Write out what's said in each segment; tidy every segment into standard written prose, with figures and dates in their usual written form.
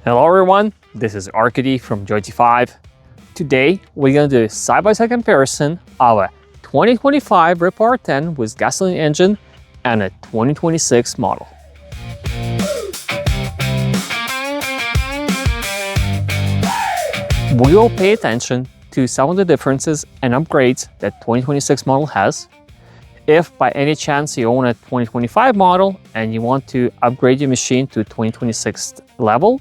Hello everyone, this is Arkady from Joy5. Today we're going to do a side-by-side comparison of a 2025 Rippa R10 with gasoline engine and a 2026 model. We will pay attention to some of the differences and upgrades that 2026 model has. If by any chance you own a 2025 model and you want to upgrade your machine to 2026 level,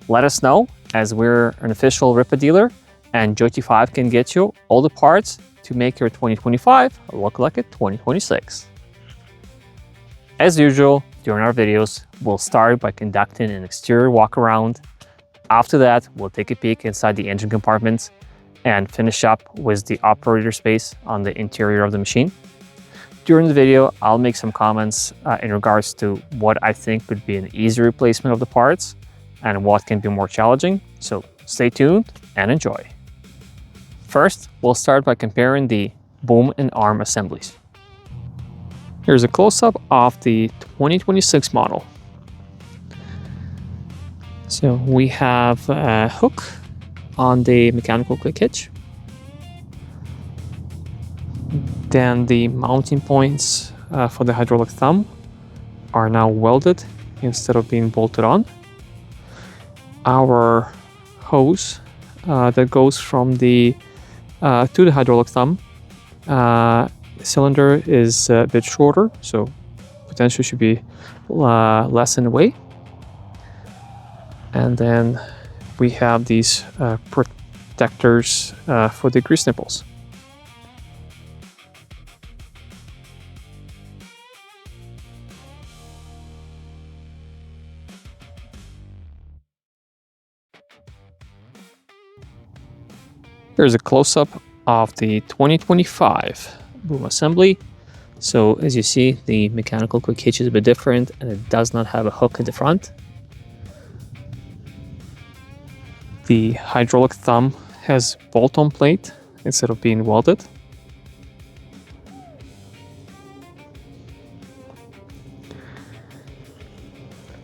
let us know, as we're an official Rippa dealer and Joy5 can get you all the parts to make your 2025 look like a 2026. As usual, during our videos, we'll start by conducting an exterior walk around. After that, we'll take a peek inside the engine compartments and finish up with the operator space on the interior of the machine. During the video, I'll make some comments in regards to what I think would be an easy replacement of the parts and what can be more challenging, so stay tuned and enjoy. First, we'll start by comparing the boom and arm assemblies. Here's a close-up of the 2026 model. So we have a hook on the mechanical quick hitch. Then the mounting points for the hydraulic thumb are now welded instead of being bolted on. Our hose that goes from the to the hydraulic thumb cylinder is a bit shorter, so potentially should be less in the way. And then we have these protectors for the grease nipples. Here's a close-up of the 2025 boom assembly. So as you see, the mechanical quick hitch is a bit different and it does not have a hook at the front. The hydraulic thumb has bolt-on plate instead of being welded.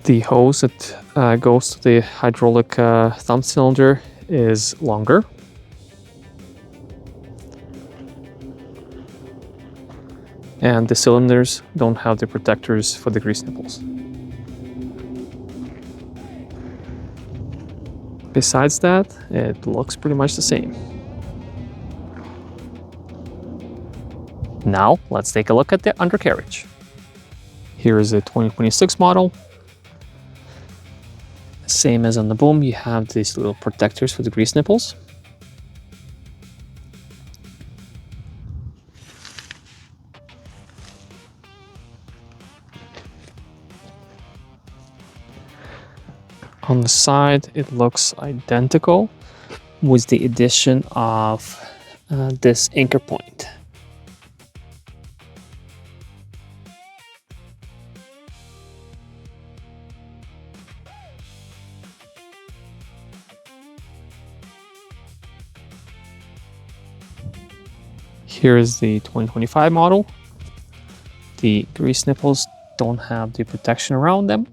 The hose that goes to the hydraulic thumb cylinder is longer. And the cylinders don't have the protectors for the grease nipples. Besides that, it looks pretty much the same. Now, let's take a look at the undercarriage. Here is a 2026 model. Same as on the boom, you have these little protectors for the grease nipples. On the side, it looks identical with the addition of this anchor point. Here is the 2025 model. The grease nipples don't have the protection around them.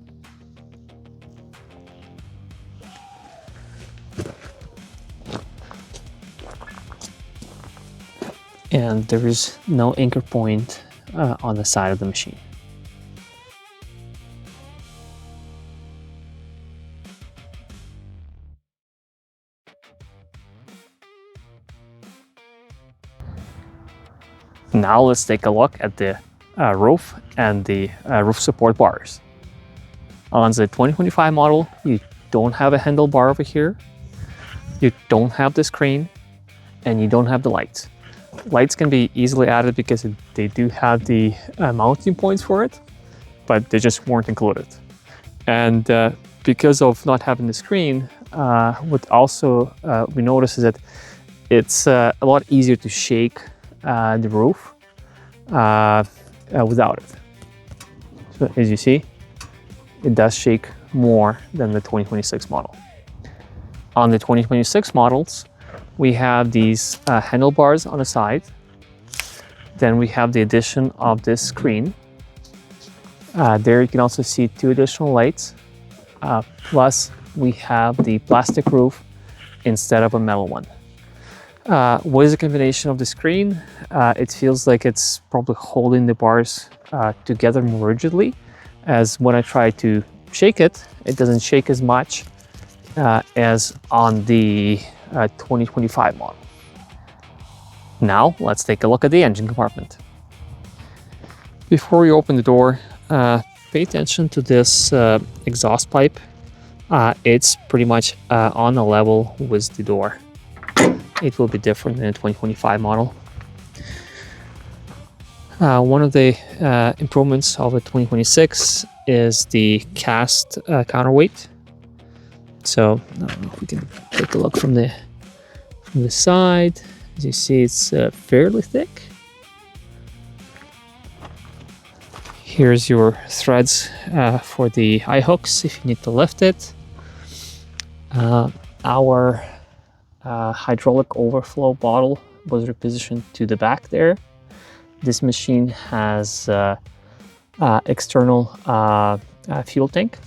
And there is no anchor point on the side of the machine. Now let's take a look at the roof and the roof support bars. On the 2025 model, you don't have a handlebar over here, you don't have the screen, and you don't have the lights. Lights can be easily added because they do have the mounting points for it, but they just weren't included. And because of not having the screen, what also we notice is that it's a lot easier to shake the roof without it. So as you see, it does shake more than the 2026 model. On the 2026 models, we have these handlebars on the side. Then we have the addition of this screen. There you can also see two additional lights, plus we have the plastic roof instead of a metal one. What is the combination of the screen? It feels like it's probably holding the bars together more rigidly, as when I try to shake it, it doesn't shake as much as on the 2025 model. Now let's take a look at the engine compartment. Before we open the door, pay attention to this exhaust pipe. It's pretty much on a level with the door. It will be different in the 2025 model. One of the improvements of the 2026 is the cast counterweight. So I don't know if we can take a look from the side. As you see, it's fairly thick. Here's your threads for the eye hooks if you need to lift it. Our hydraulic overflow bottle was repositioned to the back there. This machine has external fuel tank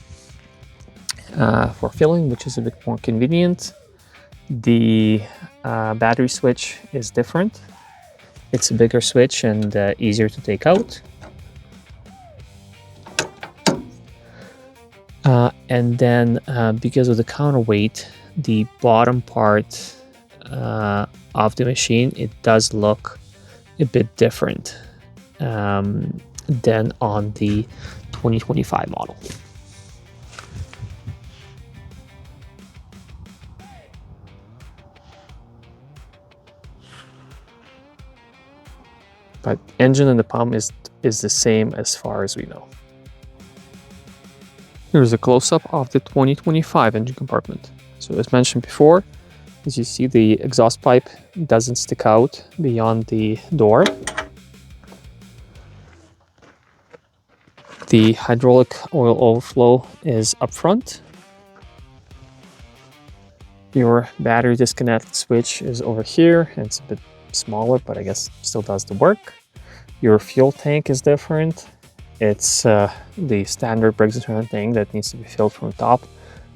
for filling, which is a bit more convenient. The battery switch is different. It's a bigger switch and easier to take out. And then because of the counterweight, the bottom part of the machine, it does look a bit different than on the 2025 model. But engine and the pump is the same as far as we know. Here's a close-up of the 2025 engine compartment. So as mentioned before, as you see, the exhaust pipe doesn't stick out beyond the door. The hydraulic oil overflow is up front. Your battery disconnect switch is over here, and it's a bit smaller, but I guess still does the work. Your fuel tank is different. It's the standard Briggs & Stratton thing that needs to be filled from the top,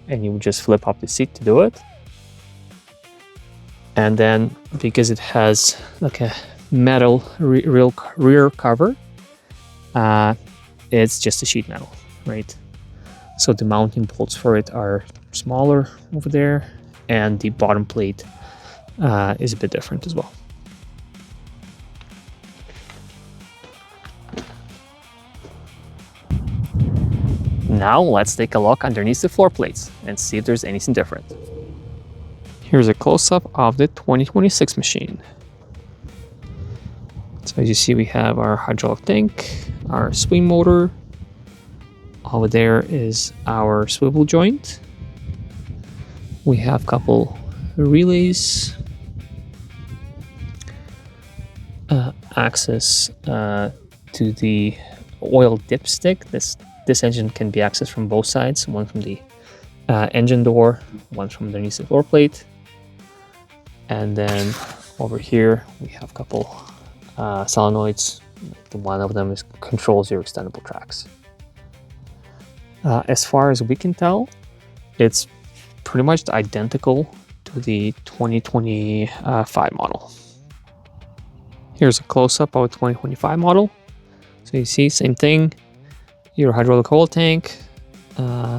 and you would just flip up the seat to do it. And then because it has like a metal rear cover, it's just a sheet metal, right? So the mounting bolts for it are smaller over there, and the bottom plate is a bit different as well. Now let's take a look underneath the floor plates and see if there's anything different. Here's a close-up of the 2026 machine. So as you see, we have our hydraulic tank, our swing motor. Over there is our swivel joint. We have a couple relays, access to the oil dipstick. This engine can be accessed from both sides, one from the engine door, one from underneath the floor plate. And then over here, we have a couple solenoids. One of them controls your extendable tracks. As far as we can tell, it's pretty much identical to the 2025 model. Here's a close-up of a 2025 model. So you see, same thing. Your hydraulic oil tank,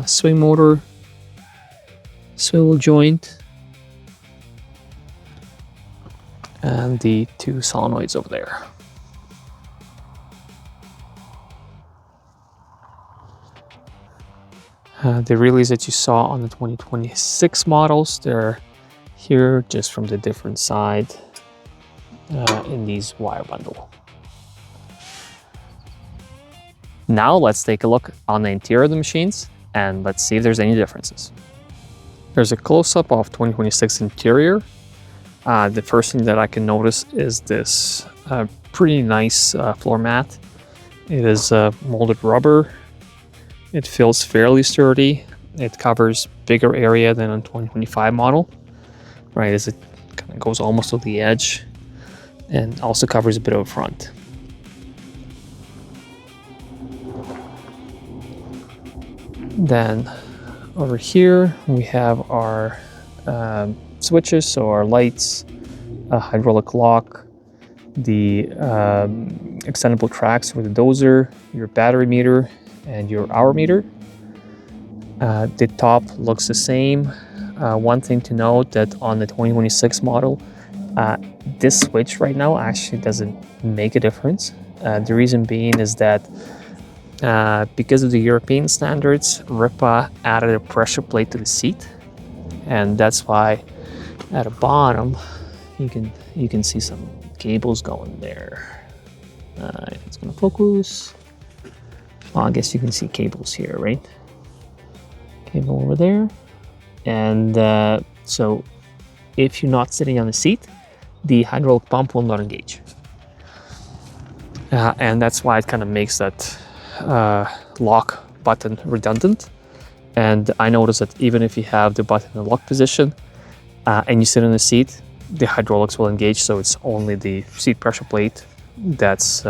swing motor, swivel joint, and the two solenoids over there. The relays that you saw on the 2026 models, they're here just from the different side in these wire bundle. Now let's take a look on the interior of the machines and let's see if there's any differences. There's a close-up of 2026 interior. The first thing that I can notice is this pretty nice floor mat. It is molded rubber. It feels fairly sturdy. It covers bigger area than on 2025 model, right? As it kind of goes almost to the edge, and also covers a bit of front. Then Over here we have our switches, so our lights, a hydraulic lock, the extendable tracks for the dozer, your battery meter, and your hour meter. The top looks the same. One thing to note that on the 2026 model, this switch right now actually doesn't make a difference. The reason being is that because of the European standards, Rippa added a pressure plate to the seat, and that's why at the bottom you can see some cables going there. If it's gonna focus, well, I guess you can see cables here, right? Cable over there, and so if you're not sitting on the seat, the hydraulic pump will not engage, and that's why it kind of makes that lock button redundant. And I noticed that even if you have the button in the lock position and you sit in the seat, the hydraulics will engage, so it's only the seat pressure plate that's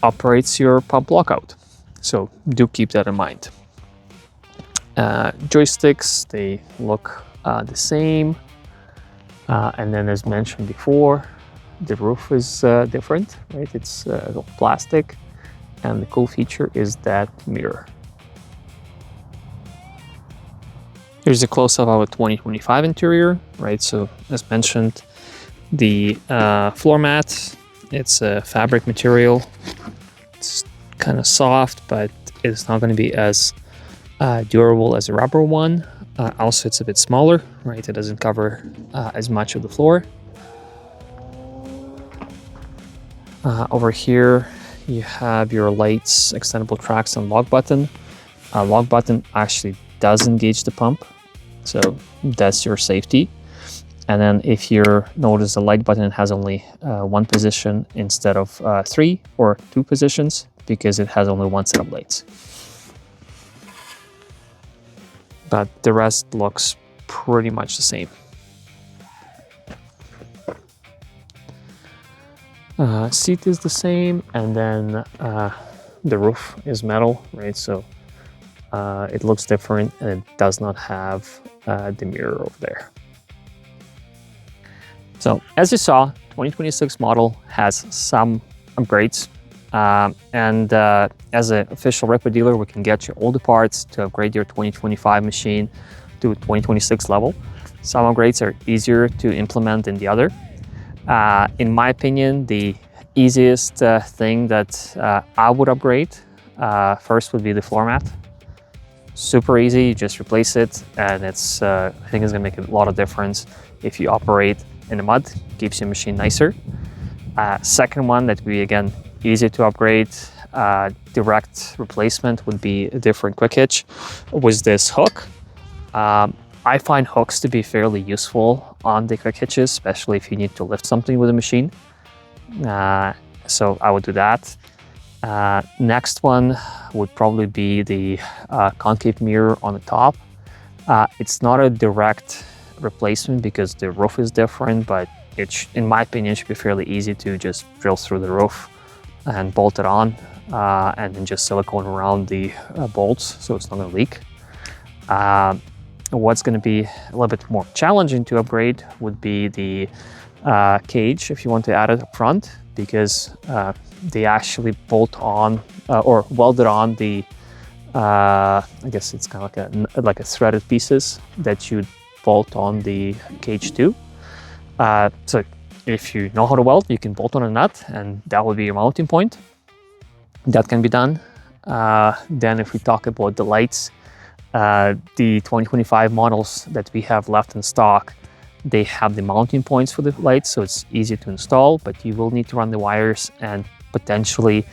operates your pump lockout. So do keep that in mind. Joysticks, they look the same, and then as mentioned before, the roof is different, right? It's plastic, and the cool feature is that mirror. Here's a close-up of a 2025 interior, right? So as mentioned, the floor mat, it's a fabric material. It's kind of soft, but it's not going to be as durable as a rubber one. Also, it's a bit smaller, right? It doesn't cover as much of the floor. Over here, you have your lights, extendable tracks, and lock button. Lock button actually does engage the pump, so that's your safety. And then if you notice the light button has only one position instead of 3 or 2 positions, because it has only one set of lights. But the rest looks pretty much the same. Seat is the same, and then the roof is metal, right? So it looks different, and it does not have the mirror over there. So as you saw, 2026 model has some upgrades, and as an official Rippa dealer, we can get you all the parts to upgrade your 2025 machine to 2026 level. Some upgrades are easier to implement than the other. In my opinion, the easiest thing that I would upgrade first would be the floor mat. Super easy, you just replace it, and it's I think it's gonna make a lot of difference if you operate in the mud. Keeps your machine nicer. Second one that would be, again, easy to upgrade, direct replacement, would be a different quick hitch with this hook. I find hooks to be fairly useful on the quick hitches, especially if you need to lift something with a machine. So I would do that. Next one would probably be the concave mirror on the top. It's not a direct replacement because the roof is different, but in my opinion, should be fairly easy to just drill through the roof and bolt it on, and then just silicone around the bolts so it's not going to leak. What's going to be a little bit more challenging to upgrade would be the cage, if you want to add it up front, because they actually bolt on or welded on the I guess it's kind of like a threaded pieces that you bolt on the cage to. So if you know how to weld, you can bolt on a nut, and that would be your mounting point. That can be done. Then if we talk about the lights, the 2025 models that we have left in stock, they have the mounting points for the lights, so it's easy to install, but you will need to run the wires and potentially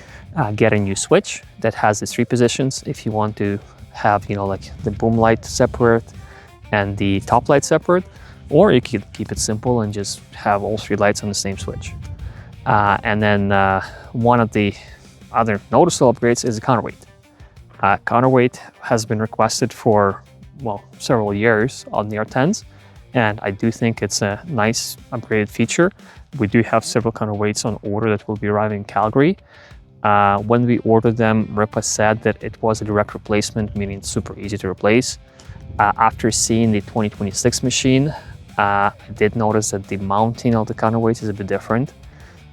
get a new switch that has the 3 positions if you want to have, you know, like the boom light separate and the top light separate, or you could keep it simple and just have all 3 lights on the same switch. And then one of the other noticeable upgrades is the counterweight. Counterweight has been requested for, well, several years on the R10s, and I do think it's a nice upgraded feature. We do have several counterweights on order that will be arriving in Calgary. When we ordered them, Rippa said that it was a direct replacement, meaning super easy to replace. After seeing the 2026 machine, I did notice that the mounting of the counterweight is a bit different.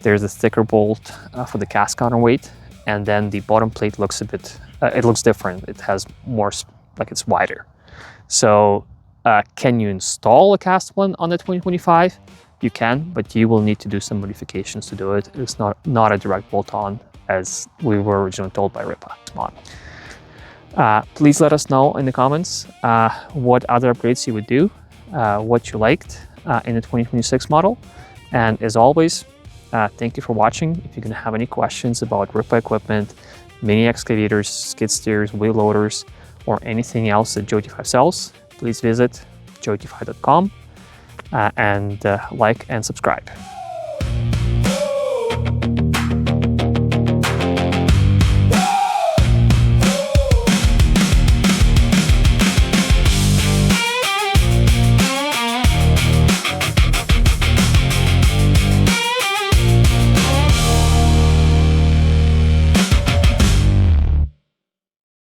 There's a thicker bolt for the cast counterweight, and then the bottom plate looks a bit, it looks different. It has more, like it's wider. So can you install a cast one on the 2025? You can, but you will need to do some modifications to do it. It's not a direct bolt-on as we were originally told by Rippa model. Please let us know in the comments what other upgrades you would do, what you liked in the 2026 model. And as always, thank you for watching. If you're going to have any questions about Rippa equipment, mini excavators, skid steers, wheel loaders, or anything else that Joe85 sells, please visit joe85.com and like and subscribe.